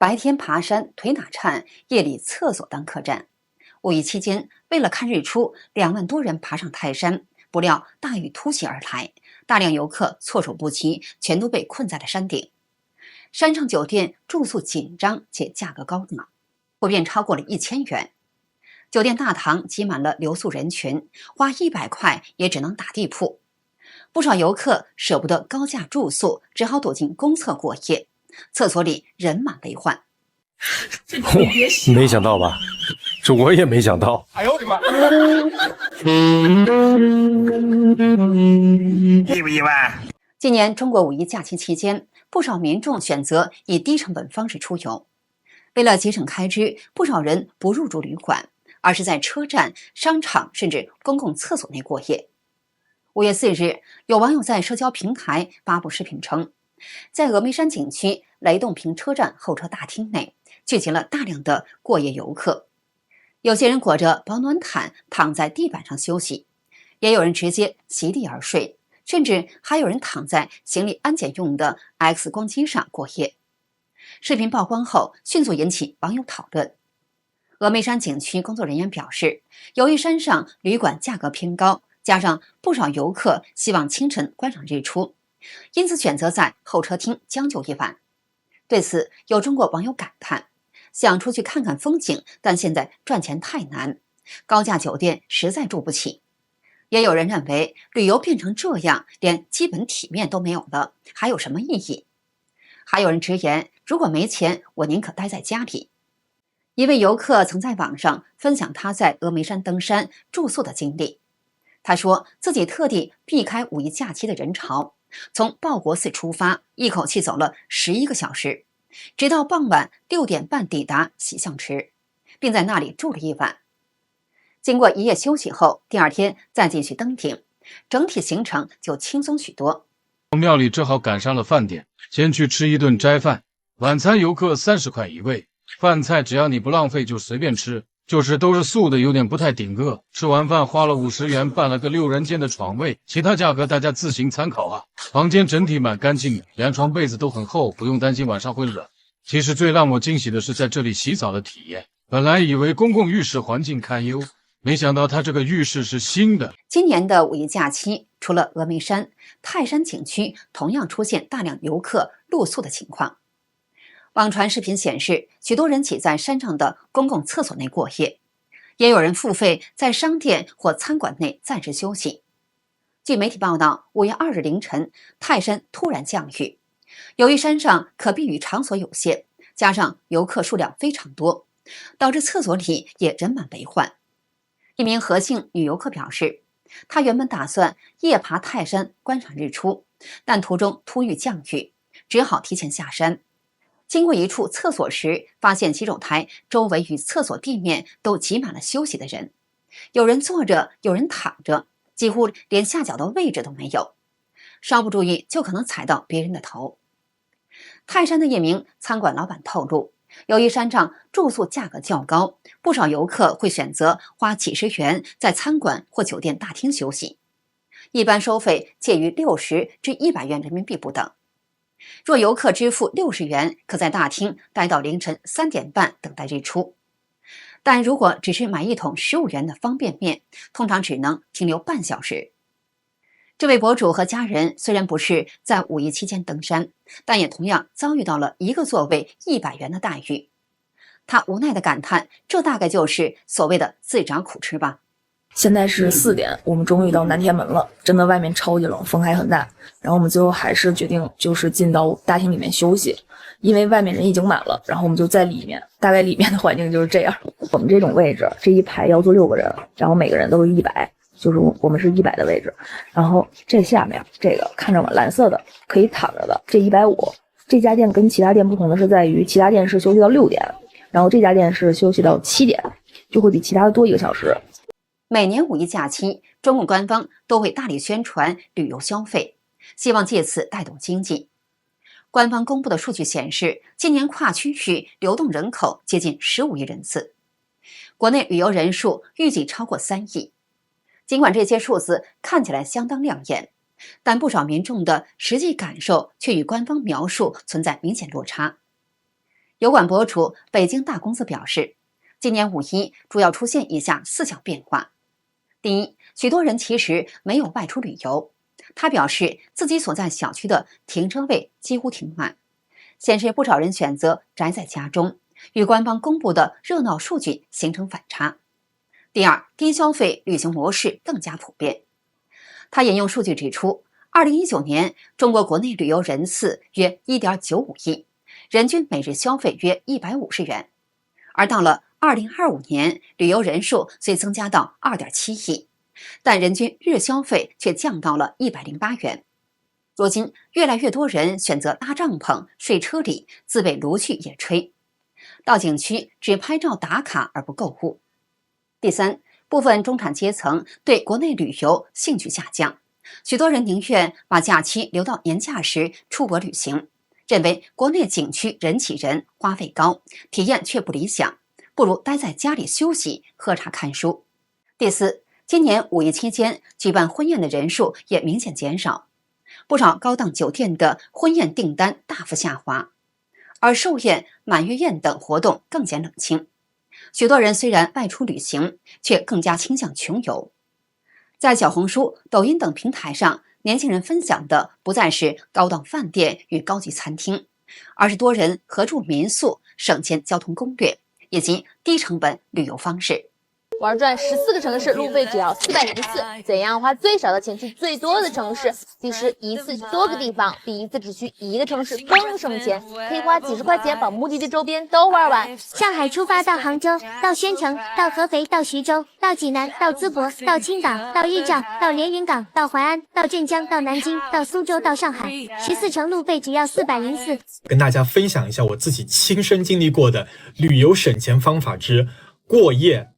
白天爬山腿打顫，夜里廁所当客栈。5一期间，为了看日出，2万多人爬上泰山，不料大雨突袭而来，大量游客措手不及，全都被困在了山頂。山上酒店住宿緊張且價格高昂，普遍超过了1000元。酒店大堂擠滿了留宿人群，花100塊也只能打地鋪。不少游客舍不得高价住宿，只好躲进公廁过夜，廁所裡人满为患。没想到吧？这我也没想到。哎呦我的媽！意不意外？今年中国5一假期期间，不少民众選擇以低成本方式出遊。為了節省開支，不少人不入住旅館，而是在車站、商場甚至公共廁所內過夜。5月4日，有網友在社交平台發布視頻稱，在峨眉山景區雷洞坪車站候車大廳內聚集了大量的過夜遊客，有些人裹着保暖毯躺在地板上休息，也有人直接席地而睡，甚至還有人躺在行李安检用的 X 光機上過夜。視頻曝光後，迅速引起網友討論。峨眉山景區工作人員表示，由於山上旅館價格偏高，加上不少遊客希望清晨觀賞日出，因此選擇在候車廳將就一晚。對此，有中國網友感嘆，想出去看看風景，但現在賺錢太難，高價酒店實在住不起。也有人認為，旅遊變成這樣，連基本體面都沒有了，還有什麼意義？還有人直言，如果沒錢，我寧可待在家裡。一位遊客曾在網上分享他在峨眉山登山住宿的經歷。他說自己特地避開5一假期的人潮，從報國寺出發，一口氣走了11個小時，直到傍晚6點半抵達洗象池，並在那裡住了一晚。經過一夜休息後，第二天再繼續登頂，整體行程就輕鬆許多。廟裡正好趕上了飯點，先去吃一頓齋飯，晚餐遊客30塊一位，飯菜只要你不浪費就隨便吃。就是都是素的，有點不太頂餓。吃完飯花了50元辦了個6人間的床位，其他價格大家自行參考啊。房間整體蠻乾淨的，連床被子都很厚，不用擔心晚上會冷。其實最讓我驚喜的是在這裡洗澡的體驗，本來以為公共浴室環境堪憂，沒想到它這個浴室是新的。今年的5一假期，除了峨眉山、泰山景區同樣出現大量遊客露宿的情況。網傳視頻顯示，許多人擠在山上的公共廁所內過夜，也有人付費在商店或餐館內暫時休息。據媒體報道，5月2日凌晨，泰山突然降雨，由於山上可避雨場所有限，加上遊客數量非常多，導致廁所裡也人滿為患。一名何姓女遊客表示，她原本打算夜爬泰山觀賞日出，但途中突遇降雨，只好提前下山。經過一處廁所時，發現洗手台周圍與廁所地面都擠滿了休息的人，有人坐着，有人躺着，幾乎連下腳的位置都沒有，稍不注意就可能踩到別人的頭。泰山的一名餐館老闆透露，由於山上住宿價格較高，不少遊客會選擇花幾十元在餐館或酒店大廳休息，一般收費介於60至100元人民幣不等。若遊客支付60元，可在大廳待到凌晨3點半等待日出。但如果只是買一桶15元的方便麵，通常只能停留半小時。這位博主和家人雖然不是在5一期間登山，但也同樣遭遇到了一個座位100元的待遇。他無奈地感嘆，這大概就是所謂的自找苦吃吧。現在是4點，我們終於到南天門了，真的外面超級冷，風還很大。然後我們最後還是決定就是進到大廳裡面休息，因為外面人已經滿了，然後我們就在裡面，大概裡面的環境就是這樣。我們這種位置，這一排要坐6個人，然後每個人都是100，就是我們是100的位置。然後這下面這個看着嗎？藍色的可以躺着的，這150。這家店跟其他店不同的是在於，其他店是休息到6點，然後這家店是休息到7點，就會比其他的多1個小時。每年5一假期，中共官方都會大力宣傳旅遊消費，希望借此帶動經濟。官方公布的數據顯示，今年跨區域流動人口接近15億人次，國內旅遊人數預計超過3億。儘管這些數字看起來相當亮眼，但不少民眾的實際感受卻與官方描述存在明顯落差。油管博主北京大公子表示，今年五一主要出現以下4项变化。第一，許多人其實沒有外出旅遊。他表示，自己所在小區的停車位幾乎停滿，顯示不少人選擇宅在家中，與官方公布的熱鬧數據形成反差。第二，低消費旅行模式更加普遍。他引用數據指出，2019年中國國內旅遊人次約1.95億，人均每日消費約150元，而到了2025年，旅遊人數虽增加到2.7億，但人均日消費卻降到了108元。如今，越來越多人選擇搭帳篷、睡車裡，自備爐具野炊，到景區只拍照打卡而不購物。第三，部分中產階層對國內旅遊興趣下降，許多人寧願把假期留到年假時出國旅行，認為國內景區人擠人，花費高，體驗卻不理想，不如待在家裡休息、喝茶看書。第四，今年五一期間舉辦婚宴的人數也明顯減少，不少高檔酒店的婚宴訂單大幅下滑，而壽宴、滿月宴等活動更見冷清。許多人雖然外出旅行，卻更加傾向窮遊。在小紅書、抖音等平台上，年輕人分享的不再是高檔飯店與高級餐廳，而是多人合住民宿、省錢交通攻略以及低成本旅遊方式。玩轉14個城市，路費只要404。怎樣花最少的錢去最多的城市？其實一次去多個地方，比一次只去一個城市更省錢，可以花幾十塊錢把目的地周邊都玩完。上海出發到杭州，到宣城，到合肥，到徐州，到濟南，到淄博，到青島，到日照，到連雲港，到淮安，到鎮江，到南京，到蘇州，到上海，14程路費只要404。跟大家分享一下我自己親身經歷過的旅遊省錢方法之過夜。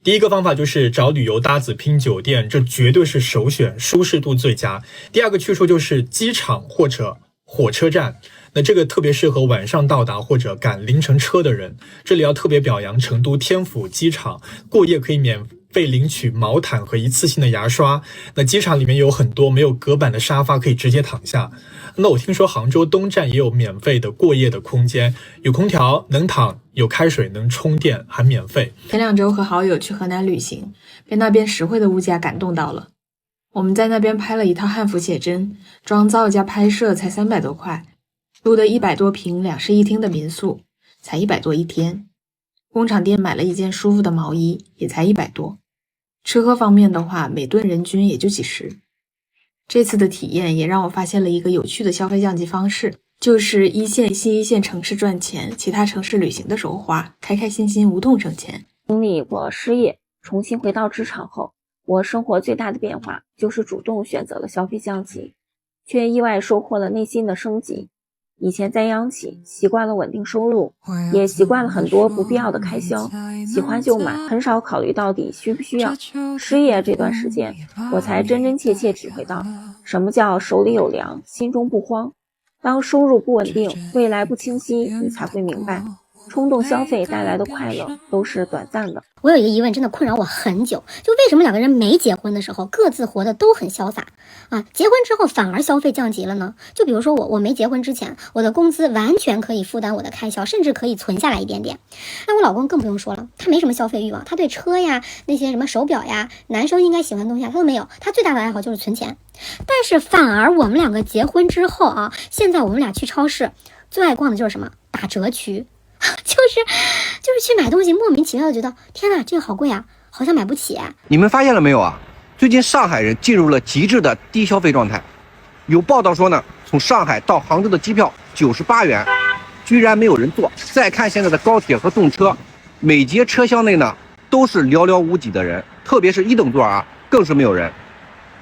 第一個方法就是找旅遊搭子拼酒店，這絕對是首選，舒適度最佳。第二個去處就是機場或者火車站，那這個特別適合晚上到達或者趕凌晨車的人。這裡要特別表揚成都天府機場，過夜可以免費領取毛毯和一次性的牙刷。那機場裡面有很多沒有隔板的沙發，可以直接躺下。那我聽說杭州東站也有免費的過夜的空間，有空調能躺，有開水能充電，還免費。前2週和好友去河南旅行，被那邊實惠的物價感動到了。我們在那邊拍了一套漢服寫真，妝造加拍攝才300多塊，住的100多平2室1廳的民宿，才100多一天。工廠店買了一件舒服的毛衣，也才100多。吃喝方面的話，每頓人均也就幾十。這次的體驗也讓我發現了一個有趣的消費降級方式，就是新一線城市賺錢，其他城市旅行的時候花，開開心心無痛省錢。經歷過失業，重新回到職場後，我生活最大的變化就是主動選擇了消費降級，卻意外收穫了內心的升級。以前在央企習慣了穩定收入，也習慣了很多不必要的開銷，喜歡就買，很少考慮到底需不需要。失業這段時間，我才真真切切體會到什麼叫手裡有糧，心中不慌。當收入不穩定，未來不清晰，你才會明白，衝動消費帶來的快樂都是短暫的。我有一個疑問，真的困擾我很久，就為什麼2個人沒結婚的時候各自活得都很瀟灑啊，結婚之後反而消費降級了呢？就比如說我沒結婚之前，我的工資完全可以負擔我的開銷，甚至可以存下來一點點。那我老公更不用說了，他沒什麼消費欲望，他對車呀、那些什麼手錶呀、男生應該喜歡的東西他都沒有，他最大的愛好就是存錢。但是反而我們2個結婚之後啊，現在我們倆去超市最愛逛的就是什麼？打折区。就是去買東西，莫名其妙的覺得天哪，這個好貴啊，好像買不起。你們發現了沒有啊？最近上海人進入了極致的低消費狀態。有報道說呢，從上海到杭州的機票98元，居然沒有人坐。再看現在的高鐵和動車，每節車廂內呢都是寥寥無幾的人，特別是1等座啊，更是沒有人。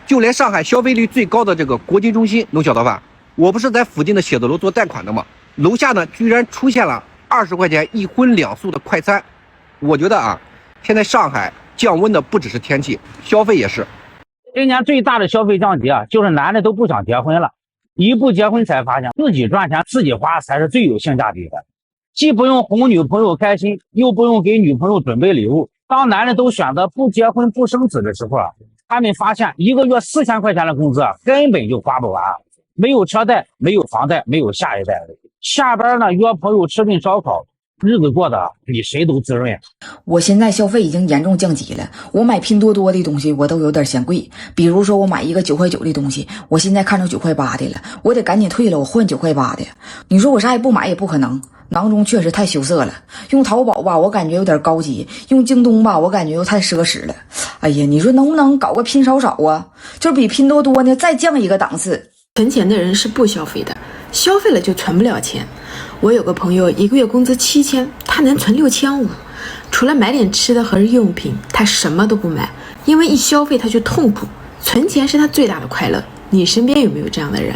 就連上海消費率最高的這個國金中心，能曉得吧？我不是在附近的寫字樓做貸款的嗎？樓下呢居然出現了20塊錢1荤2素的快餐。我覺得啊，現在上海降溫的不只是天氣，消費也是。今年最大的消費降級啊，就是男的都不想結婚了，一不結婚才發現自己賺錢自己花才是最有性價比的，既不用哄女朋友開心，又不用給女朋友準備禮物。當男人都選擇不結婚不生子的時候啊，他們發現1個月4000塊錢的工資啊，根本就花不完，沒有車貸，沒有房貸，沒有下一代，下班呢約朋友吃頓燒烤，日子過得比誰都滋潤。我現在消費已經嚴重降級了，我買拼多多的東西我都有點嫌貴，比如說我買一個9.9塊的東西，我現在看着9.8塊的了，我得趕緊退了，我換9.8塊的。你說我啥也不買也不可能，囊中確實太羞澀了。用淘寶吧，我感覺有點高級；用京東吧，我感覺又太奢侈了。哎呀，你說能不能搞個拼少少啊？就是比拼多多呢再降一個檔次。存錢的人是不消費的，消費了就存不了錢。我有個朋友一個月工資7000，他能存6500，除了買點吃的和日用品，他什麼都不買，因為一消費他就痛苦。存錢是他最大的快樂。你身邊有沒有這樣的人？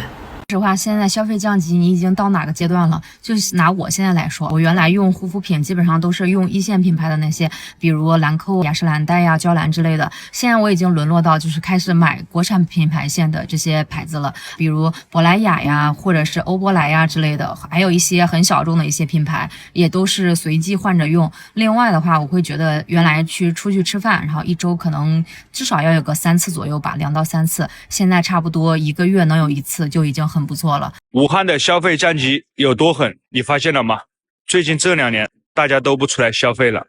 說實話，現在消費降級，你已經到哪個階段了？就是拿我現在來說，我原來用護膚品基本上都是用一線品牌的那些，比如蘭蔻、雅诗兰黛呀、娇兰之类的。现在我已經淪落到就是開始買國產品牌線的這些牌子了，比如珀萊雅呀，或者是歐珀萊呀之類的，還有一些很小眾的一些品牌，也都是隨機換着用。另外的話，我會覺得原來出去吃飯，然後一周可能至少要有個3次左右吧，2到3次，現在差不多1個月能有1次就已經很不錯了。武漢的消費降級有多狠，你發現了嗎？最近這2年大家都不出來消費了，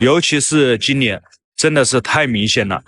尤其是今年真的是太明顯了。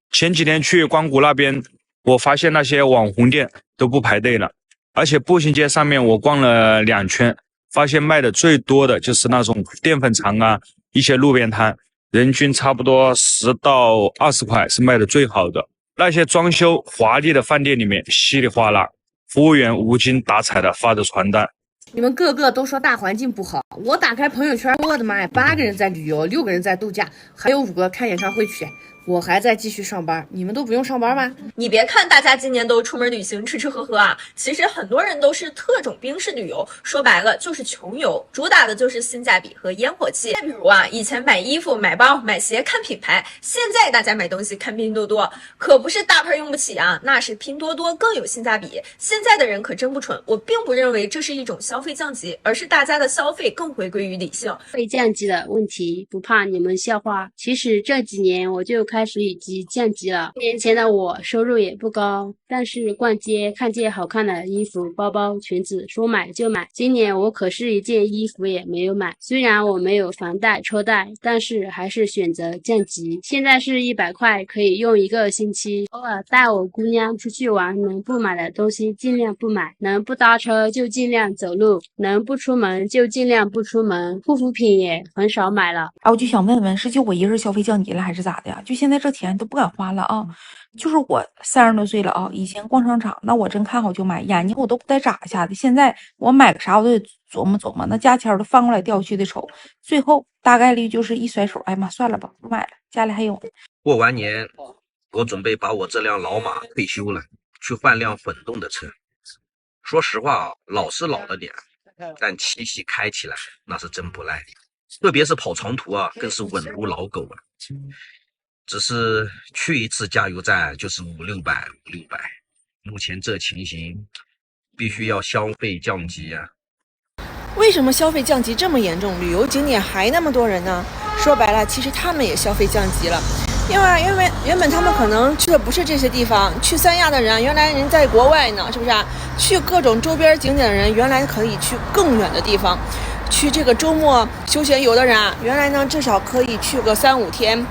前幾天去光谷那邊，我發現那些網紅店都不排隊了，而且步行街上面我逛了2圈，發現賣的最多的就是那種澱粉腸啊，一些路邊攤，人均差不多10到20塊是賣的最好的。那些裝修華麗的飯店裡面稀里嘩啦，服務員無精打采的發着傳單。你們個個都說大環境不好，我打開朋友圈，我的媽呀，8個人在旅遊，6個人在度假，還有5個看演唱會去。我還在繼續上班，你們都不用上班嗎？你別看大家今年都出門旅行吃吃喝喝啊，其實很多人都是特種兵式旅遊，說白了就是窮遊，主打的就是性價比和煙火氣。再比如啊，以前買衣服、買包、買鞋看品牌，現在大家買東西看拼多多，可不是大牌用不起啊，那是拼多多更有性價比。現在的人可真不蠢，我並不認為這是一種消費降級，而是大家的消費更回歸於理性。消費降級的問題不怕你們笑話，其實這幾年我就開始已經降級了。年前的我收入也不高，但是逛街看見好看的衣服、包包、裙子，說買就買。今年我可是一件衣服也沒有買，雖然我沒有房貸車貸，但是還是選擇降級。現在是100塊可以用1個星期，偶爾帶我姑娘出去玩，能不買的東西盡量不買，能不搭車就盡量走路，能不出門就盡量不出門。護膚品也很少買了。我就想問問，是就我一人消費降級了還是咋的呀？就現在這錢都不敢花了啊！就是我30多歲了啊，以前逛商場，那我真看好就買，眼睛我都不带眨一下的。現在我買個啥我都得琢磨琢磨，那價錢都翻過來調去的瞅，最後大概率就是一甩手，哎媽，算了吧，不買了，家裡還有。過完年，我準備把我這輛老馬退休了，去換輛混動的車。說實話，老是老了點，但七系開起來那是真不賴，特別是跑長途啊，更是穩如老狗啊。只是去一次加油站就是500-600，目前這情形必須要消費降級啊。為什麼消費降級這麼嚴重，旅遊景點還那麼多人呢？說白了，其實他們也消費降級了，因為原本他們可能去的不是這些地方，去三亞的人原來人在国外呢，是不是啊？去各种周邊景點的人原來可以去更遠的地方，去這個周末休閒遊的人啊，原來呢至少可以去個3-5天。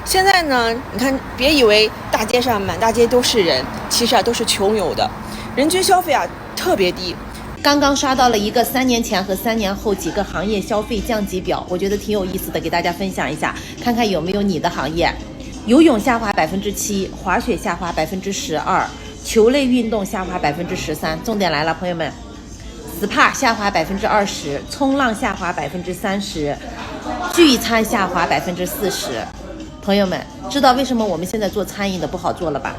現在呢，你看，別以為大街上滿大街都是人，其實啊都是窮遊的，人均消費啊特別低。剛剛刷到了一個3年前和3年後幾個行業消費降級表，我覺得挺有意思的，給大家分享一下，看看有沒有你的行業。游泳下滑7%，滑雪下滑12%，球類運動下滑13%。重點來了，朋友們 ，SPA 下滑20%，衝浪下滑30%，聚餐下滑40%。朋友們，知道為什麼我們現在做餐飲的不好做了吧？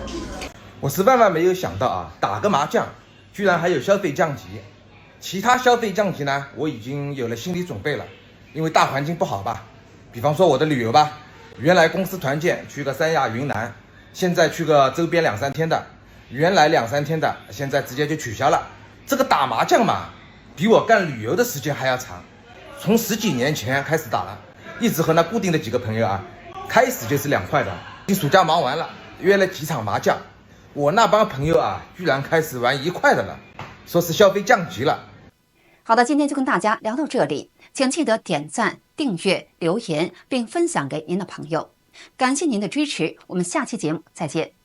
我是萬萬沒有想到啊，打個麻將居然還有消費降級。其他消費降級呢，我已經有了心理準備了，因為大環境不好吧。比方說我的旅遊吧，原來公司團建去個三亞雲南，現在去個周邊2-3天的，原來2-3天的，現在直接就取消了。這個打麻將嘛，比我幹旅遊的時間還要長，從10幾年前開始打了，一直和那固定的幾個朋友啊，開始就是2塊的，暑假忙完了，約了幾場麻將，我那幫朋友啊，居然開始玩1塊的了，說是消費降級了。好的，今天就跟大家聊到这里，请记得点赞、订阅、留言，并分享给您的朋友。感谢您的支持，我們下期节目再见。